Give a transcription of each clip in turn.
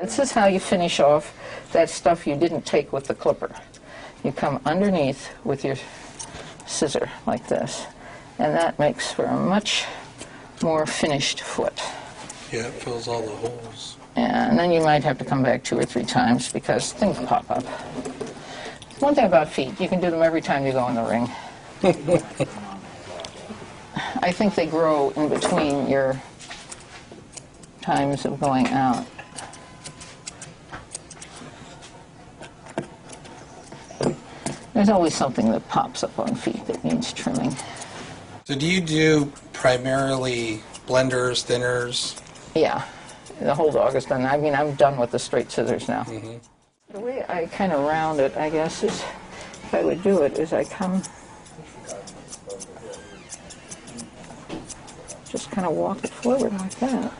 This is how you finish off that stuff you didn't take with the clipper. You come underneath with your scissor like this, and that makes for a much more finished foot. Yeah, it fills all the holes. And then you might have to come back 2 or 3 times because things pop up. One thing about feet, you can do them every time you go in the ring. I think they grow in between your times of going out. There's always something that pops up on feet that needs trimming. So do you do primarily blenders, thinners? Yeah, the whole dog is done. I mean, I'm done with the straight scissors now. Mm-hmm. The way I kind of round it, I guess, is if I would do it, is I come, just kind of walk it forward like that.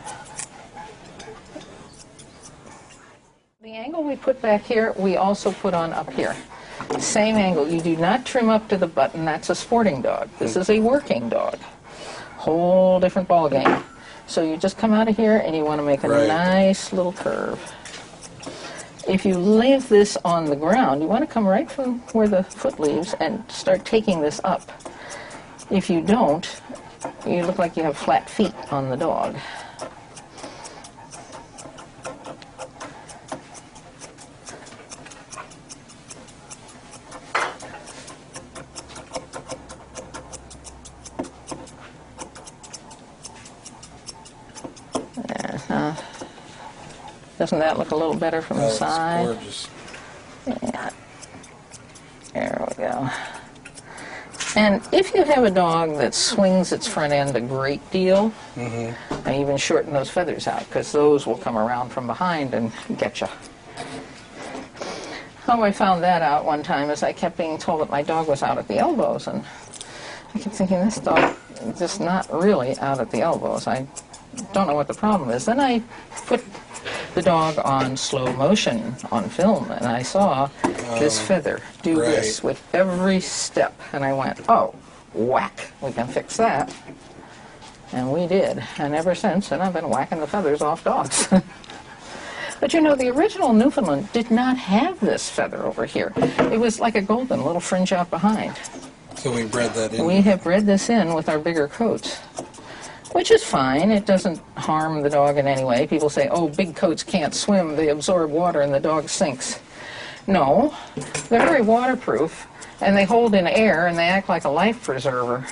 The angle we put back here, we also put on up here. Same angle. You do not trim up to the button. That's a sporting dog. This is a working dog. Whole different ball game. So you just come out of here and you want to make a nice little curve. If you leave this on the ground, you want to come right from where the foot leaves and start taking this up. If you don't, you look like you have flat feet on the dog. Doesn't that look a little better from the side? Gorgeous. Yeah. There we go. And if you have a dog that swings its front end a great deal, I even shorten those feathers out because those will come around from behind and get you. How I found that out one time is I kept being told that my dog was out at the elbows, and I kept thinking, this dog is just not really out at the elbows. I don't know what the problem is. Then I put the dog on slow motion on film, and I saw this feather do this with every step, and I went, oh, whack, we can fix that. And we did, and ever since, and I've been whacking the feathers off dogs. But you know, the original Newfoundland did not have this feather over here. It was like a golden little fringe out behind. So we bred that in? We have bred this in with our bigger coats. Which is fine. It doesn't harm the dog in any way. People say, oh, big coats can't swim. They absorb water and the dog sinks. No, they're very waterproof, and they hold in air, and they act like a life preserver.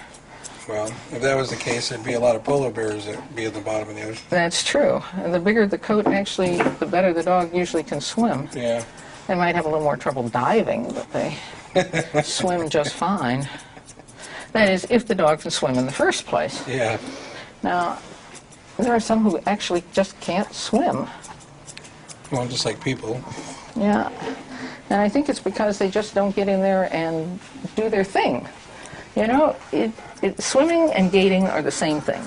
Well, if that was the case, there'd be a lot of polar bears that would be at the bottom of the ocean. That's true. And the bigger the coat, actually, the better the dog usually can swim. Yeah. They might have a little more trouble diving, but they swim just fine. That is, if the dog can swim in the first place. Yeah. Now, there are some who actually just can't swim. Well, just like people. Yeah. And I think it's because they just don't get in there and do their thing. You know, swimming and gating are the same thing.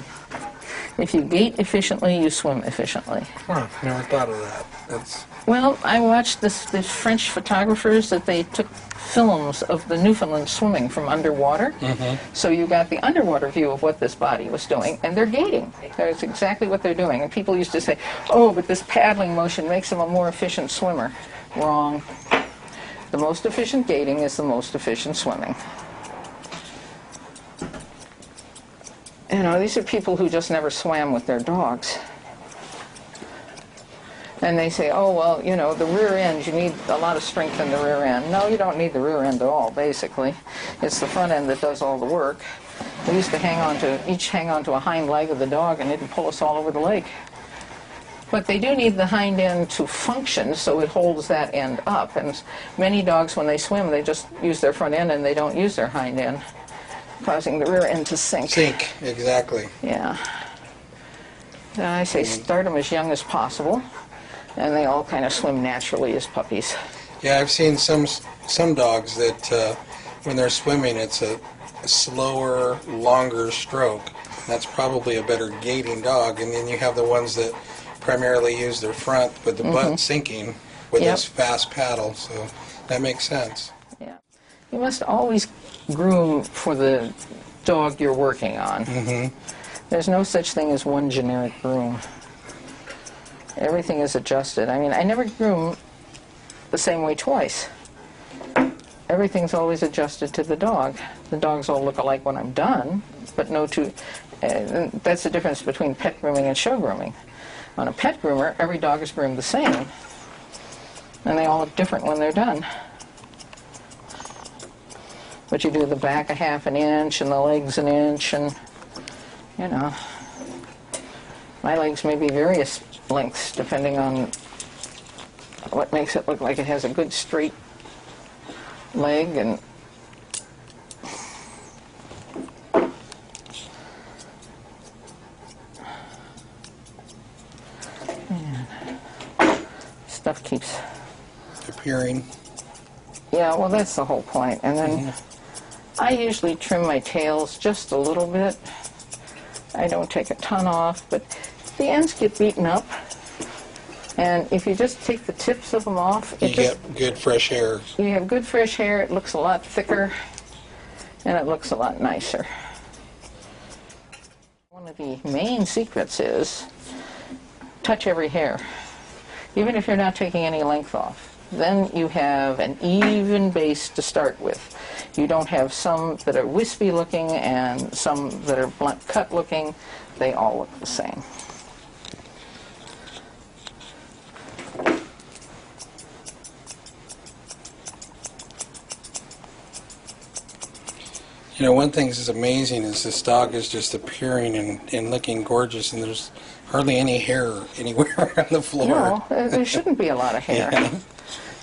If you gait efficiently, you swim efficiently. Huh, never thought of that. That's... Well, I watched the French photographers that they took films of the Newfoundland swimming from underwater. So you got the underwater view of what this body was doing, and they're gating. That's exactly what they're doing. And people used to say, oh, but this paddling motion makes them a more efficient swimmer. Wrong. The most efficient gating is the most efficient swimming. You know, these are people who just never swam with their dogs. And they say, oh, well, you know, the rear end, you need a lot of strength in the rear end. No, you don't need the rear end at all, basically. It's the front end that does all the work. We used to each hang on to a hind leg of the dog, and it'd pull us all over the lake. But they do need the hind end to function, so it holds that end up. And many dogs, when they swim, they just use their front end, and they don't use their hind end, causing the rear end to sink. Sink, exactly. Yeah. And I say start them as young as possible, and they all kind of swim naturally as puppies. Yeah, I've seen some dogs that when they're swimming, it's a slower, longer stroke. That's probably a better gating dog. And then you have the ones that primarily use their front with the butt sinking with this fast paddle. So that makes sense. Yeah. You must always groom for the dog you're working on. There's no such thing as one generic groom. Everything is adjusted. I mean, I never groom the same way twice. Everything's always adjusted to the dog. The dogs all look alike when I'm done, but no two. That's the difference between pet grooming and show grooming. On a pet groomer, every dog is groomed the same, and they all look different when they're done. But you do the back a half an inch and the legs an inch, and you know, my legs may be various lengths depending on what makes it look like it has a good straight leg. And stuff keeps appearing. Yeah, well, that's the whole point. And then I usually trim my tails just a little bit. I don't take a ton off, but the ends get beaten up. And if you just take the tips of them off, You get good fresh hair. You have good fresh hair. It looks a lot thicker, and it looks a lot nicer. One of the main secrets is touch every hair, even if you're not taking any length off. Then you have an even base to start with. You don't have some that are wispy looking and some that are blunt cut looking. They all look the same. You know, one thing that's amazing is this dog is just appearing and looking gorgeous, and there's hardly any hair anywhere on the floor. No, there shouldn't be a lot of hair. Yeah.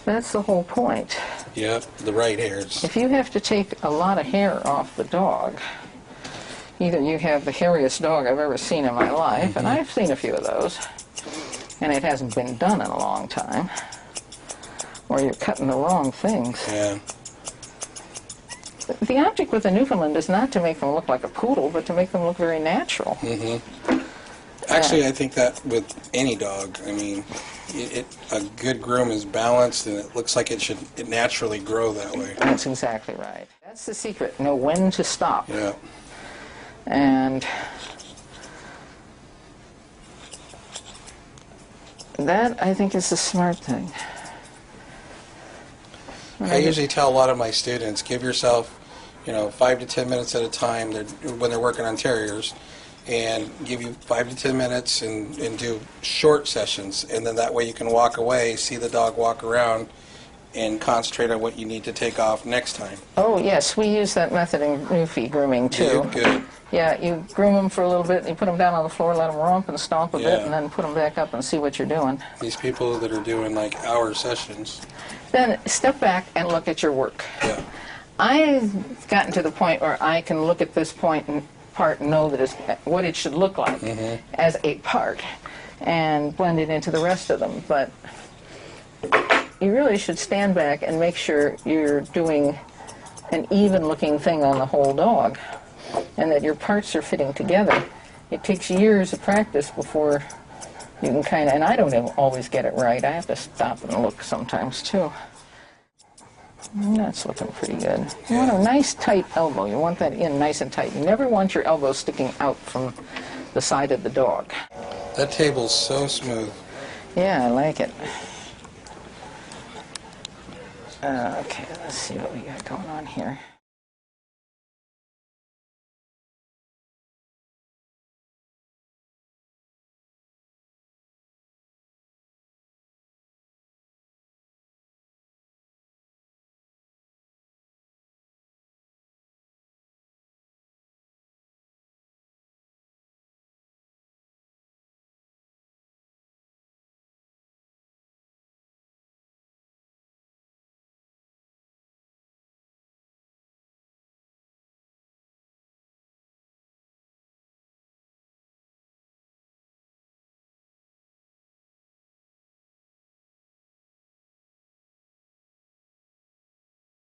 That's the whole point. Yep, the right hairs. If you have to take a lot of hair off the dog, either you have the hairiest dog I've ever seen in my life, and I've seen a few of those, and it hasn't been done in a long time, or you're cutting the wrong things. Yeah. The object with a Newfoundland is not to make them look like a poodle, but to make them look very natural. Actually, I think that with any dog, I mean, a good groom is balanced, and it looks like it naturally grow that way. That's exactly right. That's the secret. Know when to stop. Yeah. And that, I think, is the smart thing. I usually tell a lot of my students, give yourself, 5 to 10 minutes at a time when they're working on terriers, and give you 5 to 10 minutes and do short sessions, and then that way you can walk away, see the dog walk around, and concentrate on what you need to take off next time. Oh, yes, we use that method in Newfie grooming, too. Good. Yeah, you groom them for a little bit, and you put them down on the floor, let them romp and stomp a bit, and then put them back up and see what you're doing. These people that are doing like hour sessions. Then step back and look at your work. Yeah. I've gotten to the point where I can look at this part and know that it's what it should look like as a part and blend it into the rest of them. But you really should stand back and make sure you're doing an even looking thing on the whole dog and that your parts are fitting together. It takes years of practice before you can kind of, and I don't always get it right. I have to stop and look sometimes too. That's looking pretty good. You want a nice tight elbow. You want that in nice and tight. You never want your elbow sticking out from the side of the dog. That table's so smooth. Yeah, I like it. Okay, let's see what we got going on here.